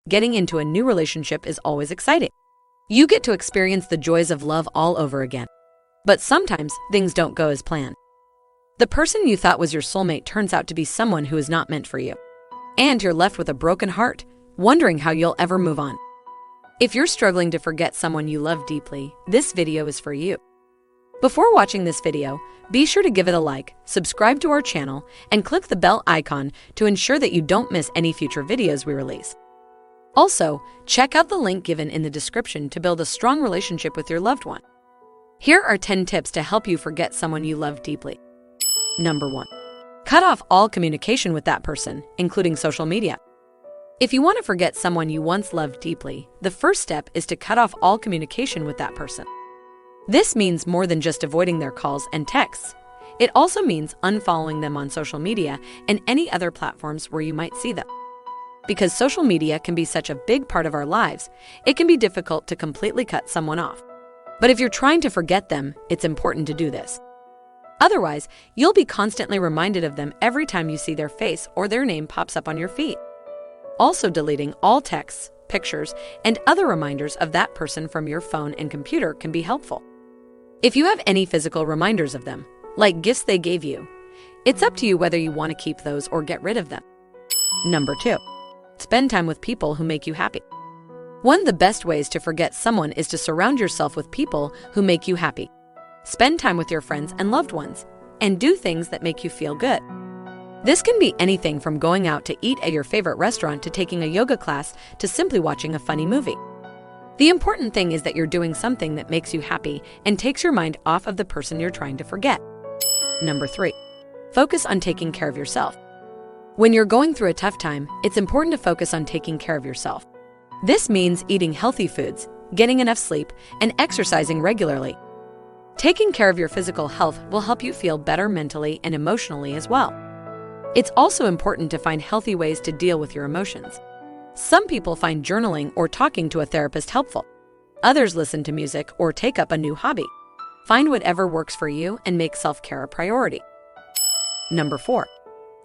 Getting into a new relationship is always exciting. You get to experience the joys of love all over again. But sometimes things don't go as planned. The person you thought was your soulmate turns out to be someone who is not meant for you. And you're left with a broken heart, wondering how you'll ever move on. If you're struggling to forget someone you love deeply, this video is for you. Before watching this video, be sure to give it a like, subscribe to our channel, and click the bell icon to ensure that you don't miss any future videos we release. Also, check out the link given in the description to build a strong relationship with your loved one. Here are 10 tips to help you forget someone you love deeply. Number 1. Cut off all communication with that person, including social media. If you want to forget someone you once loved deeply, the first step is to cut off all communication with that person. This means more than just avoiding their calls and texts. It also means unfollowing them on social media and any other platforms where you might see them. Because social media can be such a big part of our lives, it can be difficult to completely cut someone off. But if you're trying to forget them, it's important to do this. Otherwise, you'll be constantly reminded of them every time you see their face or their name pops up on your feed. Also, deleting all texts, pictures, and other reminders of that person from your phone and computer can be helpful. If you have any physical reminders of them, like gifts they gave you, it's up to you whether you want to keep those or get rid of them. Number 2. Spend time with people who make you happy. One of the best ways to forget someone is to surround yourself with people who make you happy. Spend time with your friends and loved ones, and do things that make you feel good. This can be anything from going out to eat at your favorite restaurant to taking a yoga class to simply watching a funny movie. The important thing is that you're doing something that makes you happy and takes your mind off of the person you're trying to forget. Number 3. Focus on taking care of yourself. When you're going through a tough time, it's important to focus on taking care of yourself. This means eating healthy foods, getting enough sleep, and exercising regularly. Taking care of your physical health will help you feel better mentally and emotionally as well. It's also important to find healthy ways to deal with your emotions. Some people find journaling or talking to a therapist helpful. Others listen to music or take up a new hobby. Find whatever works for you and make self-care a priority. Number 4.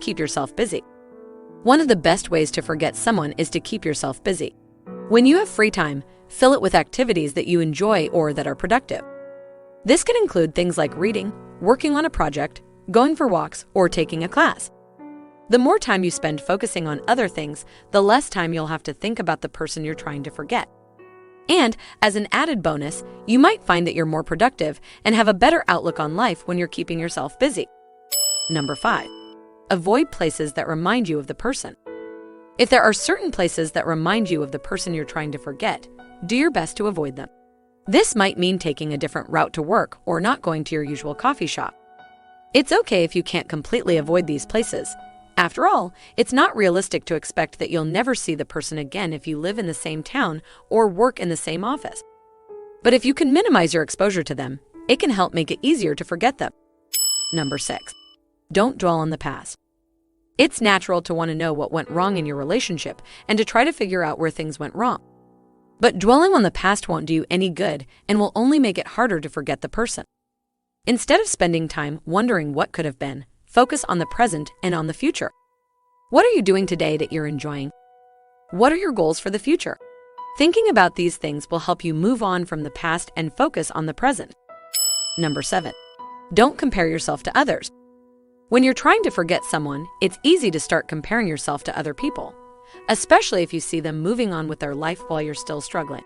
Keep yourself busy. One of the best ways to forget someone is to keep yourself busy. When you have free time, fill it with activities that you enjoy or that are productive. This can include things like reading, working on a project, going for walks, or taking a class. The more time you spend focusing on other things, the less time you'll have to think about the person you're trying to forget. And, as an added bonus, you might find that you're more productive and have a better outlook on life when you're keeping yourself busy. Number 5. Avoid places that remind you of the person. If there are certain places that remind you of the person you're trying to forget, do your best to avoid them. This might mean taking a different route to work or not going to your usual coffee shop. It's okay if you can't completely avoid these places. After all, it's not realistic to expect that you'll never see the person again if you live in the same town or work in the same office. But if you can minimize your exposure to them, it can help make it easier to forget them. Number 6. Don't dwell on the past. It's natural to want to know what went wrong in your relationship and to try to figure out where things went wrong. But dwelling on the past won't do you any good and will only make it harder to forget the person. Instead of spending time wondering what could have been, focus on the present and on the future. What are you doing today that you're enjoying? What are your goals for the future? Thinking about these things will help you move on from the past and focus on the present. Number 7. Don't compare yourself to others. When you're trying to forget someone, it's easy to start comparing yourself to other people, especially if you see them moving on with their life while you're still struggling.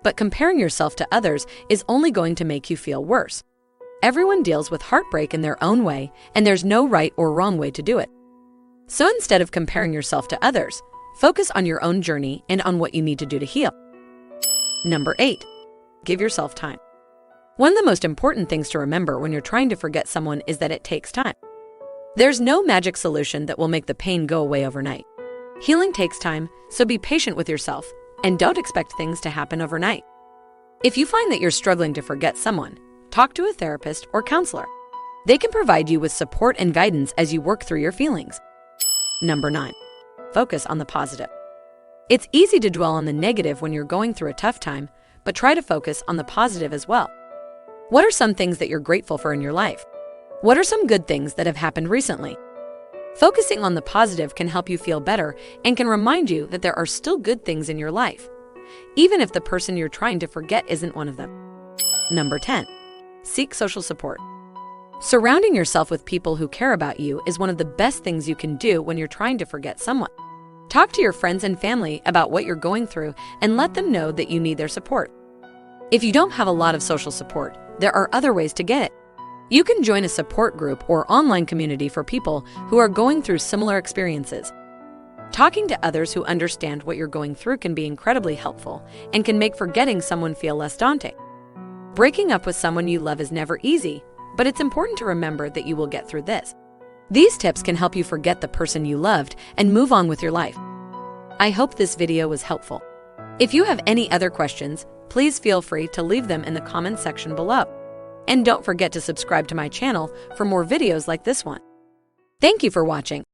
But comparing yourself to others is only going to make you feel worse. Everyone deals with heartbreak in their own way, and there's no right or wrong way to do it. So instead of comparing yourself to others, focus on your own journey and on what you need to do to heal. Number 8. Give yourself time. One of the most important things to remember when you're trying to forget someone is that it takes time. There's no magic solution that will make the pain go away overnight. Healing takes time, so be patient with yourself and don't expect things to happen overnight. If you find that you're struggling to forget someone, talk to a therapist or counselor. They can provide you with support and guidance as you work through your feelings. Number 9. Focus on the positive. It's easy to dwell on the negative when you're going through a tough time, but try to focus on the positive as well. What are some things that you're grateful for in your life? What are some good things that have happened recently? Focusing on the positive can help you feel better and can remind you that there are still good things in your life, even if the person you're trying to forget isn't one of them. Number 10. Seek social support. Surrounding yourself with people who care about you is one of the best things you can do when you're trying to forget someone. Talk to your friends and family about what you're going through and let them know that you need their support. If you don't have a lot of social support, there are other ways to get it. You can join a support group or online community for people who are going through similar experiences. Talking to others who understand what you're going through can be incredibly helpful and can make forgetting someone feel less daunting. Breaking up with someone you love is never easy, but it's important to remember that you will get through this. These tips can help you forget the person you loved and move on with your life. I hope this video was helpful. If you have any other questions, please feel free to leave them in the comment section below. And don't forget to subscribe to my channel for more videos like this one. Thank you for watching.